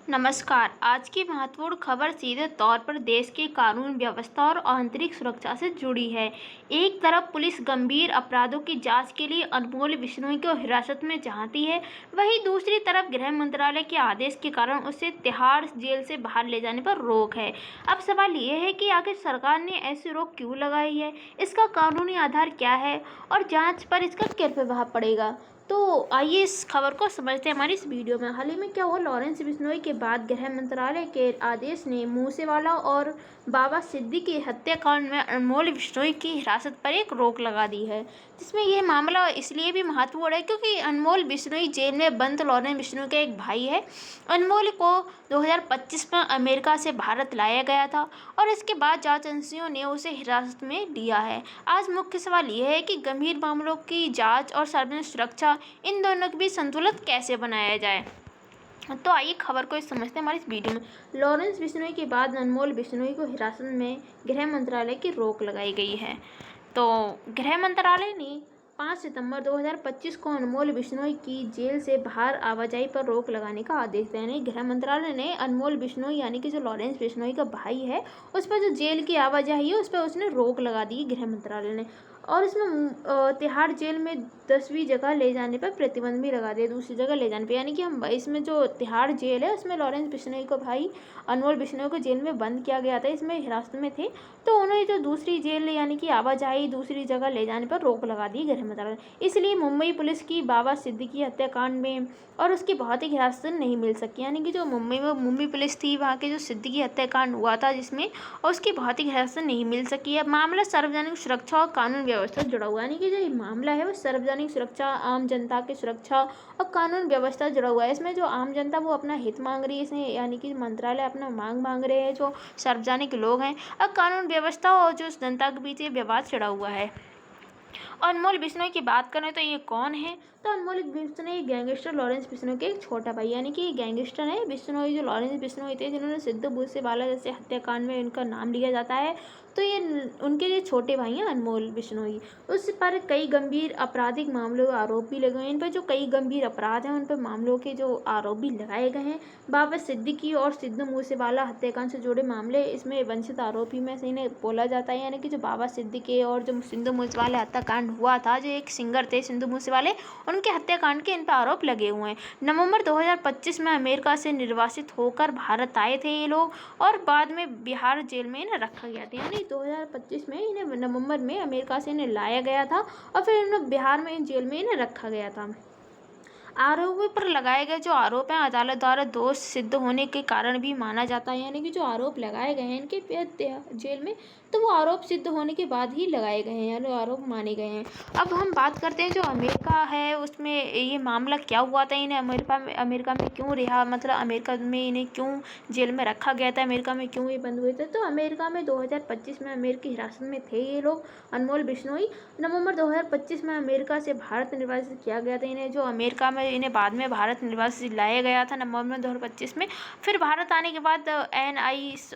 नमस्कार। आज की महत्वपूर्ण खबर सीधे तौर पर देश की कानून व्यवस्था और आंतरिक सुरक्षा से जुड़ी है। एक तरफ पुलिस गंभीर अपराधों की जांच के लिए अनमोल बिश्नोई को हिरासत में चाहती है, वहीं दूसरी तरफ गृह मंत्रालय के आदेश के कारण उसे तिहाड़ जेल से बाहर ले जाने पर रोक है। अब सवाल ये है कि आखिर सरकार ने ऐसी रोक क्यों लगाई है, इसका कानूनी आधार क्या है और जाँच पर इसका क्या प्रभाव पड़ेगा। तो आइए इस खबर को समझते हैं हमारी इस वीडियो में। हाल ही में क्या हुआ, लॉरेंस बिश्नोई के बाद गृह मंत्रालय के आदेश ने मूसेवाला और बाबा सिद्दीकी हत्याकांड में अनमोल बिश्नोई की हिरासत पर एक रोक लगा दी है, जिसमें यह मामला इसलिए भी महत्वपूर्ण है क्योंकि अनमोल बिश्नोई जेल में बंद लॉरेंस बिश्नोई का एक भाई है। अनमोल को 2025 में अमेरिका से भारत लाया गया था और इसके बाद जांच एजेंसियों ने उसे हिरासत में लिया है। आज मुख्य सवाल यह है कि गंभीर मामलों की जांच और सार्वजनिक सुरक्षा, इन दोनों के बीच संतुलन कैसे बनाया जाए। तो आइए खबर को समझते हैं हमारी इस वीडियो में। लॉरेंस बिश्नोई के बाद अनमोल बिश्नोई को हिरासत में गृह मंत्रालय की रोक लगाई गई है। तो गृह मंत्रालय ने 5 सितंबर 2025 को अनमोल बिश्नोई की जेल से बाहर आवाजाही पर रोक लगाने का आदेश दिया। यानी गृह मंत्रालय ने अनमोल बिश्नोई यानी कि जो लॉरेंस बिश्नोई का भाई है, उस पर जो जेल की आवाजाही है उस पर उसने रोक लगा दी गृह मंत्रालय ने। और इसमें तिहाड़ जेल में 10वीं जगह ले जाने पर प्रतिबंध भी लगा दिया, दूसरी जगह ले जाने पर। यानी कि हम इसमें जो तिहाड़ जेल है उसमें लॉरेंस बिश्नोई को भाई अनमोल बिश्नोई को जेल में बंद किया गया था, इसमें हिरासत में थे। तो उन्हें जो दूसरी जेल यानी कि आवाजाही दूसरी जगह ले जाने पर रोक लगा दी गृह मंत्रालय। इसलिए मुंबई पुलिस की बाबा सिद्दीकी हत्याकांड में और उसकी भौतिक हिरासत नहीं मिल सकी। यानी कि जो मुंबई पुलिस थी, वहाँ के जो सिद्दीकी हत्याकांड हुआ था जिसमें, और उसकी भौतिक हिरासत नहीं मिल सकी है। मामला सार्वजनिक सुरक्षा और कानून व्यवस्था से जुड़ा हुआ है। यानी कि जो ये मामला है वो सार्वजनिक सुरक्षा, आम जनता की सुरक्षा और कानून व्यवस्था जुड़ा हुआ है। इसमें जो आम जनता वो अपना हित मांग रही है, इसमें यानी कि मंत्रालय अपना मांग रहे हैं, जो सार्वजनिक लोग हैं, और कानून व्यवस्था और जो जनता के बीच ये विवाद छिड़ा हुआ है। अनमोल बिश्नोई की बात करें तो ये कौन है, तो अनमोल बिश्नोई गैंगस्टर लॉरेंस बिश्नोई के एक छोटा भाई, यानी कि गैंगस्टर है बिश्नोई। जो लॉरेंस बिश्नोई थे जिन्होंने सिद्धू मूसेवाला जैसे हत्याकांड में उनका नाम लिया जाता है, तो ये उनके जो छोटे भाई हैं अनमोल बिश्नोई। उस पर कई गंभीर आपराधिक मामलों के आरोप भी लगे हुए हैं। इन पर जो कई गंभीर अपराध हैं उन पर मामलों के जो आरोप भी लगाए गए हैं। बाबा सिद्दीकी और सिद्धू मूसेवाला हत्याकांड से जुड़े मामले, इसमें वंचित आरोपी में से इन्हें बोला जाता है। यानी कि जो बाबा सिद्दीकी और जो सिद्धू मूसेवाला हत्याकांड हुआ था, जो एक सिंगर थे सिद्धू मूसेवाले, उनके हत्याकांड के इन पर आरोप लगे हुए हैं। नवंबर 2025 में अमेरिका से निर्वासित होकर भारत आए थे ये लोग, और बाद में बिहार जेल में इन्हें रखा गया था। यानी 2025 में इन्हें नवंबर में अमेरिका से इन्हें लाया गया था और फिर इन्हें बिहार में जेल में इन्हें रखा गया था। आरोपी पर लगाए गए जो आरोप हैं अदालत द्वारा दोष सिद्ध होने के कारण भी माना जाता है। यानी कि जो आरोप लगाए गए हैं इनके जेल में, तो वो आरोप सिद्ध होने के बाद ही लगाए गए हैं, यानी आरोप माने गए हैं। अब हम बात करते हैं जो अमेरिका है उसमें ये मामला क्या हुआ था, इन्हें अमेरिका में क्यों रिहा, मतलब अमेरिका में इन्हें क्यों जेल में रखा गया था, अमेरिका में क्यों ये बंद हुए थे। तो अमेरिका में 2025 में अमेरिकी हिरासत में थे ये लोग अनमोल बिश्नोई। नवंबर 2025 में अमेरिका से भारत निर्वासित किया गया था इन्हें, जो अमेरिका में इन्हें बाद में भारत निर्वासित लाया गया था नवंबर 2025 में। फिर भारत आने के बाद NIS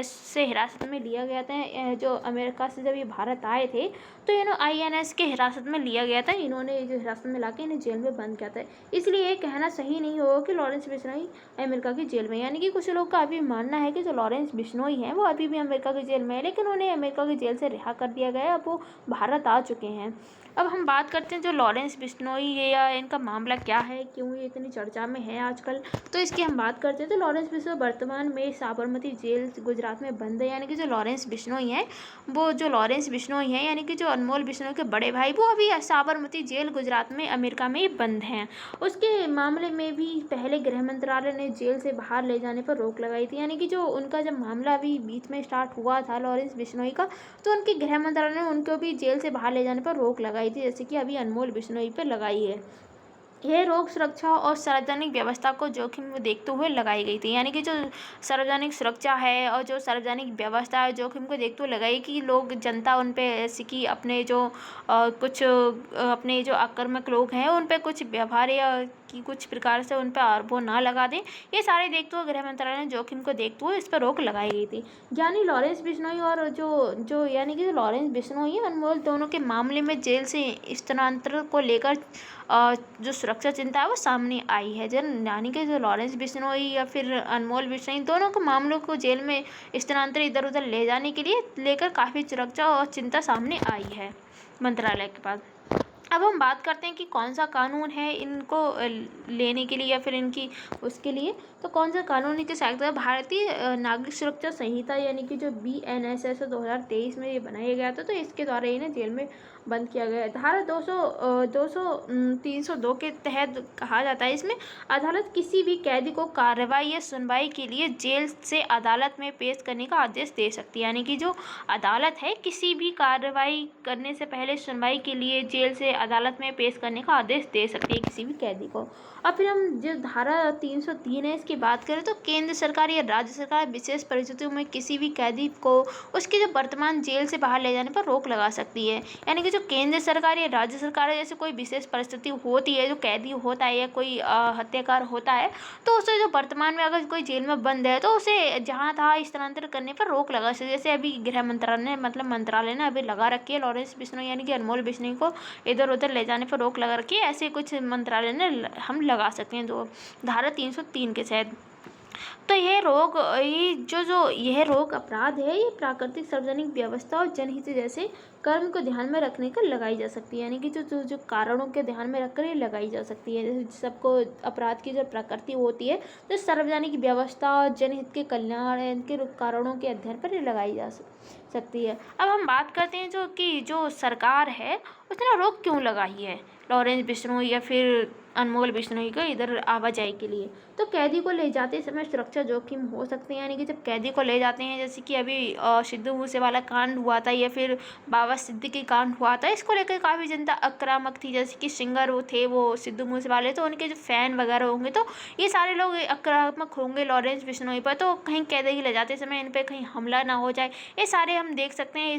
से हिरासत में लिया गया था। जो अमेरिका से जब ये भारत आए थे तो इन्हें INS के हिरासत में लिया गया था। इन्होंने जो हिरासत में लाके इन्हें जेल में बंद किया था। इसलिए ये कहना सही नहीं होगा कि लॉरेंस बिश्नोई अमेरिका की जेल में। यानी कि कुछ लोग का अभी मानना है कि जो लॉरेंस बिश्नोई हैं वो अभी भी अमेरिका की जेल में है, लेकिन उन्हें अमेरिका की जेल से रिहा कर दिया गया है, अब वो भारत आ चुके हैं। अब हम बात करते हैं जो लॉरेंस बिश्नोई है या इनका मामला क्या है, क्यों ये इतनी चर्चा में है आजकल, तो इसकी हम बात करते हैं। तो लॉरेंस बिश्नोई वर्तमान में साबरमती जेल गुजरात में बंद है। यानी कि जो लॉरेंस बिश्नोई हैं वो जो लॉरेंस बिश्नोई हैं यानी कि जो अनमोल बिश्नोई के बड़े भाई, वो अभी साबरमती जेल गुजरात में अमेरिका में ही बंद हैं। उसके मामले में भी पहले गृह मंत्रालय ने जेल से बाहर ले जाने पर रोक लगाई थी। यानी कि जो उनका जब मामला अभी बीच में स्टार्ट हुआ था लॉरेंस बिश्नोई का, तो उनके गृह मंत्रालय ने उनको भी जेल से बाहर ले जाने पर रोक लगाई थी, जैसे कि अभी अनमोल बिश्नोई पर लगाई है। यह रोक सुरक्षा और सार्वजनिक व्यवस्था को जोखिम में देखते हुए लगाई गई थी। यानी कि जो सार्वजनिक सुरक्षा है और जो सार्वजनिक व्यवस्था है जोखिम को देखते हुए लगाई कि लोग जनता उन पे ऐसे कि अपने जो अपने जो आक्रामक लोग हैं उन पे कुछ व्यवहार या कि कुछ प्रकार से उन पर आरोप ना लगा दें। ये सारे देखते हुए गृह मंत्रालय ने जोखिम को देखते हुए इस पर रोक लगाई गई थी। यानी लॉरेंस बिश्नोई और जो यानी कि लॉरेंस बिश्नोई अनमोल दोनों के मामले में जेल से स्थानांतरण को लेकर जो सुरक्षा चिंता है वो सामने आई है। यानी कि जो लॉरेंस बिश्नोई या फिर अनमोल बिश्नोई दोनों के मामलों को जेल में स्थानांतरित इधर उधर ले जाने के लिए लेकर काफ़ी सुरक्षा और चिंता सामने आई है मंत्रालय के पास। अब हम बात करते हैं कि कौन सा कानून है इनको लेने के लिए या फिर इनकी उसके लिए। तो कौन सा कानून इनके सहायक है? भारतीय नागरिक सुरक्षा संहिता यानी कि जो BNSS 2023 में ये बनाया गया था, तो इसके द्वारा इन्हें जेल में बंद किया गया है। धारा 302 के तहत कहा जाता है इसमें अदालत किसी भी कैदी को कार्रवाई या सुनवाई के लिए जेल से अदालत में पेश करने का आदेश दे सकती है। यानी कि जो अदालत है किसी भी कार्रवाई करने से पहले सुनवाई के लिए जेल से अदालत में पेश करने का आदेश दे सकती है किसी भी कैदी को। और फिर हम जो धारा 303 है इसकी बात करें तो केंद्र सरकार या राज्य सरकार विशेष परिस्थितियों में किसी भी कैदी को उसके जो वर्तमान जेल से बाहर ले जाने पर रोक लगा सकती है। यानी कि जो केंद्र सरकार या राज्य सरकार है, जैसे कोई विशेष परिस्थिति होती है, जो कैदी होता है या कोई हत्याकार होता है, तो उसे जो वर्तमान में अगर कोई जेल में बंद है तो उसे जहाँ तहाँ स्थानांतरित करने पर रोक लगा सकती है। जैसे अभी गृह मंत्रालय ने अभी लगा रखी है लॉरेंस बिश्नोई यानी कि अनमोल बिश्नोई को इधर उधर ले जाने पर रोक लगा रखी है। ऐसे कुछ मंत्रालय ने हम लगा सकते हैं जो धारा 303 के तहत। तो यह रोग अपराध है, ये प्राकृतिक सार्वजनिक व्यवस्था और जनहित जैसे कर्म को ध्यान में रखने कर लगाई जा सकती है। यानी कि जो कारणों के ध्यान में रखकर ये लगाई जा सकती है। जैसे सबको अपराध की जो प्रकृति होती है, तो सार्वजनिक व्यवस्था और जनहित के कल्याण इनके कारणों के अध्ययन पर ये लगाई जा सकती है। अब हम बात करते हैं जो सरकार है उसने रोक क्यों लगाई है लॉरेंस बिश्नोई या फिर अनमोल बिश्नोई को इधर आवाजाही के लिए। तो कैदी को ले जाते समय सुरक्षा जोखिम हो सकते हैं। यानी कि जब कैदी को ले जाते हैं, जैसे कि अभी सिद्धू मूसेवाला कांड हुआ था या फिर बाबा सिद्दीकी कांड हुआ था, इसको लेकर काफ़ी जनता आक्रामक थी। जैसे कि सिंगर वो सिद्धू मूसेवाले, तो उनके जो फ़ैन वगैरह होंगे तो ये सारे लोग आक्रामक होंगे लॉरेंस बिश्नोई पर, तो कहीं कैदी ले जाते समय इन पर कहीं हमला ना हो जाए। ये सारे हम देख सकते हैं,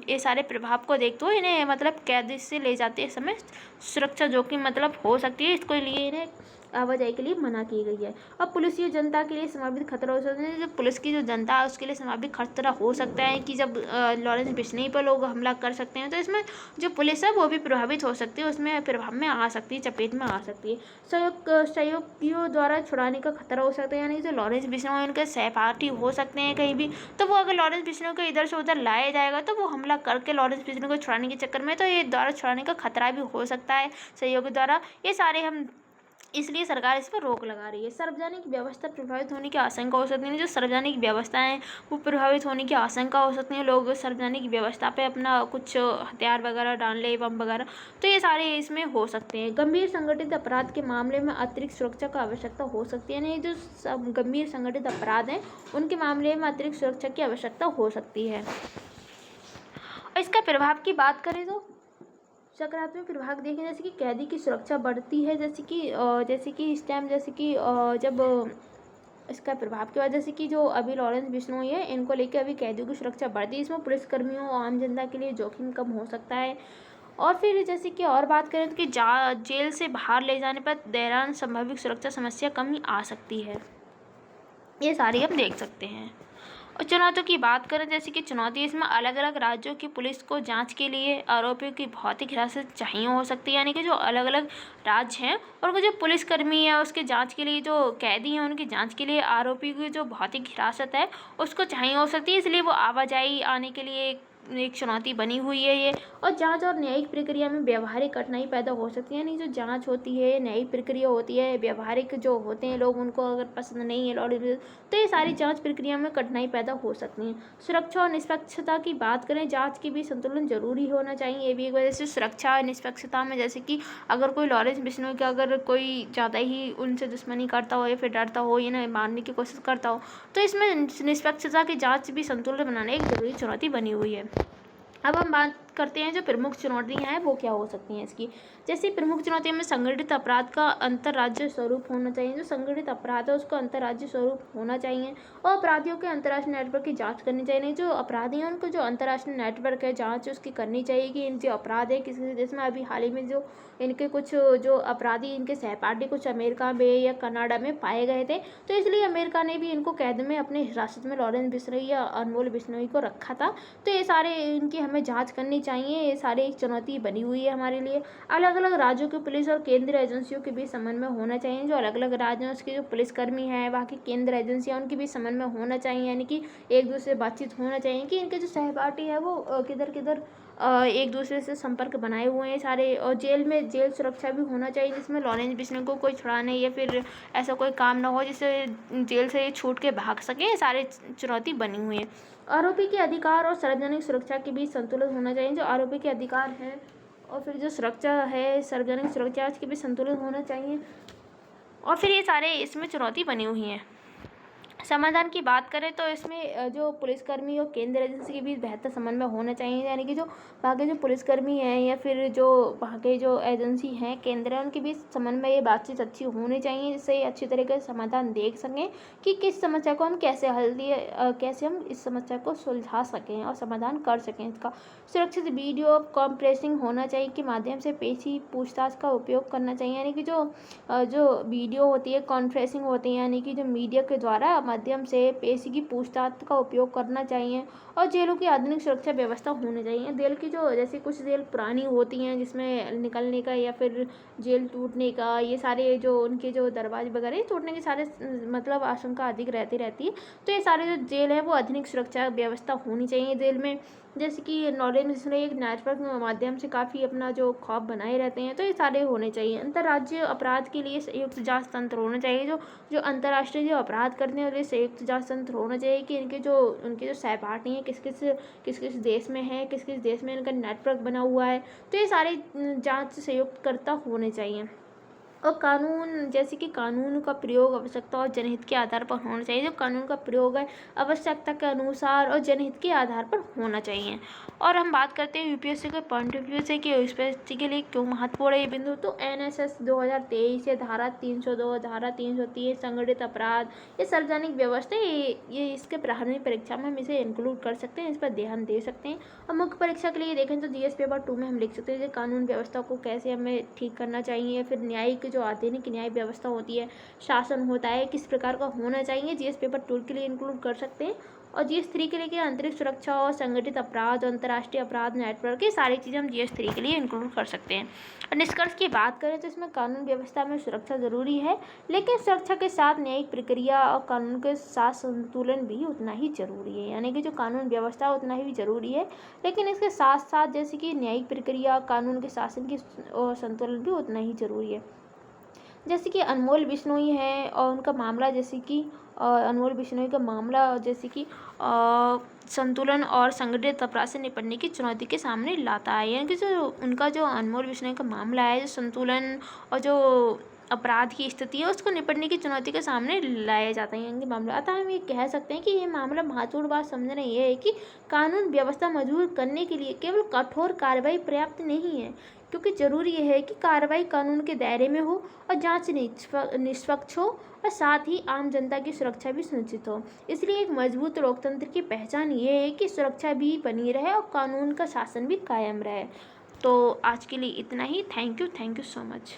ये सारे प्रभाव को देखते हुए इन्हें कैदी से ले जाते समय सुरक्षा जोखिम हो सकती है। इसको लिए इन्हें आवाजाही के लिए मना की गई है। और पुलिस या जनता के लिए संभावित खतरा हो सकता है। जब पुलिस की जो जनता है उसके लिए संभावित खतरा हो सकता है कि जब लॉरेंस बिश्नोई पर लोग हमला कर सकते हैं, तो इसमें जो पुलिस है वो भी प्रभावित हो सकती है, उसमें प्रभाव में आ सकती है, चपेट में आ सकती है। सहयोगियों द्वारा छुड़ाने का खतरा हो सकता है। यानी जो लॉरेंस बिश्नोई उनके सहपाठी हो सकते हैं कहीं भी, तो वो अगर लॉरेंस बिश्नोई को इधर से उधर लाया जाएगा तो वो हमला करके लॉरेंस बिश्नोई को छुड़ाने के चक्कर में, तो ये द्वारा छुड़ाने का खतरा भी हो सकता है सहयोगी द्वारा। ये सारे हम इसलिए सरकार इस पर रोक लगा रही है। सार्वजनिक व्यवस्था प्रभावित होने की आशंका हो सकती है। जो सार्वजनिक व्यवस्था है वो प्रभावित होने की आशंका हो सकती है। लोग सार्वजनिक व्यवस्था पे अपना कुछ हथियार वगैरह डाल ले, बम वगैरह, तो ये सारे इसमें हो सकते हैं। गंभीर संगठित अपराध के मामले में अतिरिक्त सुरक्षा का आवश्यकता हो सकती है। यानी जो गंभीर संगठित अपराध हैं उनके मामले में अतिरिक्त सुरक्षा की आवश्यकता हो सकती है। और इसका प्रभाव की बात करें तो सकारात्मक प्रभाव देखें, जैसे कि कैदी की सुरक्षा बढ़ती है। जैसे कि इस टाइम जब इसका प्रभाव की वजह से कि जो अभी लॉरेंस बिश्नोई है इनको लेकर अभी कैदियों की सुरक्षा बढ़ती है। इसमें पुलिसकर्मियों और आम जनता के लिए जोखिम कम हो सकता है। और फिर जैसे कि और बात करें तो कि जेल से बाहर ले जाने पर दौरान संभावित सुरक्षा समस्या कमी आ सकती है। ये सारी हम देख सकते हैं। और चुनौतियों की बात करें, जैसे कि चुनौती इसमें अलग अलग राज्यों की पुलिस को जांच के लिए आरोपियों की भौतिक हिरासत चाहिए हो सकती है। यानी कि जो अलग अलग राज्य हैं और वो जो पुलिसकर्मी है उसके जांच के लिए, जो कैदी हैं उनकी जांच के लिए आरोपी की जो भौतिक हिरासत है उसको चाहिए हो सकती है। इसलिए वो आवाजाही आने के लिए एक चुनौती बनी हुई है ये। और जांच और न्यायिक प्रक्रिया में व्यवहारिक कठिनाई पैदा हो सकती है। यानी जो जांच होती है, न्यायिक प्रक्रिया होती है, व्यवहारिक जो होते हैं लोग उनको अगर पसंद नहीं है तो ये सारी जांच प्रक्रिया में कठिनाई पैदा हो सकती है। सुरक्षा और निष्पक्षता की बात करें, जांच की भी संतुलन जरूरी होना चाहिए। ये भी एक वजह से सुरक्षा और निष्पक्षता में, जैसे कि अगर कोई लॉरेंस बिश्नोई का अगर कोई ज़्यादा ही उनसे दुश्मनी करता हो या फिर डरता हो या ना मारने की कोशिश करता हो, तो इसमें निष्पक्षता की जाँच भी संतुलन बनाने एक जरूरी चुनौती बनी हुई है। अब हम बात करते हैं जो प्रमुख चुनौतियाँ हैं वो क्या हो सकती हैं इसकी। जैसे प्रमुख चुनौतियों में संगठित अपराध का अंतर्राज्यीय स्वरूप होना चाहिए। जो संगठित अपराध है उसका अंतर्राज्यीय स्वरूप होना चाहिए और अपराधियों के अंतर्राष्ट्रीय नेटवर्क की जांच करनी चाहिए। जो अपराधी हैं उनको जो अंतर्राष्ट्रीय नेटवर्क है जांच उसकी करनी चाहिए कि इन जो अपराध है किसी देश में। अभी हाल ही में जो इनके कुछ जो अपराधी इनके सहपाठी कुछ अमेरिका में या कनाडा में पाए गए थे, तो इसलिए अमेरिका ने भी इनको कैद में अपने हिरासत में लॉरेंस बिश्नोई या अनमोल बिश्नोई को रखा था। तो ये सारे इनकी हमें जांच करनी चाहिए। ये सारे एक चुनौती बनी हुई है हमारे लिए। अलग अलग राज्यों की पुलिस और केंद्रीय एजेंसियों के बीच समन्वय होना चाहिए। जो अलग अलग राज्यों के जो पुलिसकर्मी हैं वहाँ की केंद्र एजेंसियाँ उनके बीच समन्वय होना चाहिए, यानी कि एक दूसरे से बातचीत होना चाहिए कि इनके जो सहपाठी है वो किधर किधर एक दूसरे से संपर्क बनाए हुए हैं सारे। और जेल सुरक्षा भी होना चाहिए जिसमें लॉरेंस बिश्नोई को कोई छुड़ाने या फिर ऐसा कोई काम ना हो जिससे जेल से छूट के भाग सके। सारे चुनौती बनी हुई है। आरोपी के अधिकार और सार्वजनिक सुरक्षा के बीच संतुलन होना चाहिए। जो आरोपी के अधिकार है और फिर जो सुरक्षा है सार्वजनिक सुरक्षा के बीच संतुलन होना चाहिए और फिर ये सारे इसमें चुनौती बनी हुई हैं। समाधान की बात करें तो इसमें जो पुलिसकर्मी और केंद्र एजेंसी के बीच बेहतर समन्वय होना चाहिए, यानी कि जो वहाँ के जो पुलिसकर्मी हैं या फिर जो वहाँ के जो एजेंसी हैं केंद्र है उनके बीच समन्वय ये बातचीत अच्छी होनी चाहिए जिससे अच्छी तरीके से समाधान देख सकें कि किस समस्या को हम कैसे हल दिए कैसे हम इस समस्या को सुलझा सकें और समाधान कर सकें इसका। सुरक्षित वीडियो कॉन्फ्रेंसिंग होना चाहिए के माध्यम से पेशी पूछताछ का उपयोग करना चाहिए, यानी कि जो वीडियो होती है कॉन्फ्रेंसिंग होती है यानी कि जो मीडिया के द्वारा माध्यम से पेशी की पूछताछ का उपयोग करना चाहिए। और जेलों की आधुनिक सुरक्षा व्यवस्था होनी चाहिए। जेल की जो जैसे कुछ जेल पुरानी होती हैं जिसमें निकलने का या फिर जेल टूटने का ये सारे जो उनके जो दरवाजे वगैरह टूटने के सारे मतलब आशंका अधिक रहती है। तो ये सारे जो जेल है वो आधुनिक सुरक्षा व्यवस्था होनी चाहिए जेल में। जैसे कि लॉरेंस बिश्नोई एक नेटवर्क के माध्यम से काफ़ी अपना जो खौफ बनाए रहते हैं, तो ये सारे होने चाहिए। अंतर्राज्यीय अपराध के लिए संयुक्त जांच तंत्र होना चाहिए। जो अंतर्राष्ट्रीय जो अपराध करते हैं उसके संयुक्त जांच तंत्र होना चाहिए कि उनके जो सहपाठी हैं किस किस देश में हैं, किस देश में इनका नेटवर्क बना हुआ है। तो ये सारे जांच संयुक्तकर्ता होने चाहिए। और कानून जैसे कि कानून का प्रयोग आवश्यकता और जनहित के आधार पर होना चाहिए। जो कानून का प्रयोग है आवश्यकता के अनुसार और जनहित के आधार पर होना चाहिए। और हम बात करते हैं यूपीएससी के पॉइंट ऑफ व्यू से कि यूपीएससी के लिए क्यों महत्वपूर्ण है ये बिंदु। तो एनएसएस 2023 या धारा 302 धारा 303 संगठित अपराध ये सार्वजनिक व्यवस्था ये इसके प्रारंभिक परीक्षा में हम इसे इंक्लूड कर सकते हैं, इस पर ध्यान दे सकते हैं। और मुख्य परीक्षा के लिए देखें तो जीएस पेपर 2 में हम लिख सकते हैं कि कानून व्यवस्था को कैसे हमें ठीक करना चाहिए। फिर न्यायिक जो आधुनिक न्याय व्यवस्था होती है शासन होता है किस प्रकार का होना चाहिए जीएस पेपर 2 के लिए इंक्लूड कर सकते हैं। और जीएस 3 के लिए क्या अंतरिक्ष सुरक्षा और संगठित अपराध अंतर्राष्ट्रीय अपराध नेटवर्क ये सारी चीज़ें हम जीएस 3 के लिए इंक्लूड कर सकते हैं। और निष्कर्ष की बात करें तो इसमें कानून व्यवस्था में सुरक्षा जरूरी है, लेकिन सुरक्षा के साथ न्यायिक प्रक्रिया और कानून के साथ संतुलन भी उतना ही जरूरी है। यानी कि जो कानून व्यवस्था उतना ही जरूरी है, लेकिन इसके साथ साथ जैसे कि न्यायिक प्रक्रिया कानून के शासन की संतुलन भी उतना ही जरूरी है। जैसे कि अनमोल बिश्नोई है और उनका मामला जैसे कि अनमोल बिश्नोई का मामला जैसे कि संतुलन और संगठित अपराध से निपटने की चुनौती के सामने लाता है। यानी कि जो उनका जो अनमोल बिश्नोई का मामला है जो संतुलन और जो अपराध की स्थिति है उसको निपटने की चुनौती के सामने लाया जाता है यानी मामला। अतः हम ये कह सकते हैं कि ये मामला महत्वपूर्ण बात समझना ये है कि कानून व्यवस्था मजबूत करने के लिए केवल कठोर कार्रवाई पर्याप्त नहीं है, क्योंकि जरूरी यह है कि कार्रवाई कानून के दायरे में हो और जांच निष्पक्ष हो और साथ ही आम जनता की सुरक्षा भी सुनिश्चित हो। इसलिए एक मजबूत लोकतंत्र की पहचान ये है कि सुरक्षा भी बनी रहे और कानून का शासन भी कायम रहे। तो आज के लिए इतना ही। Thank you so much.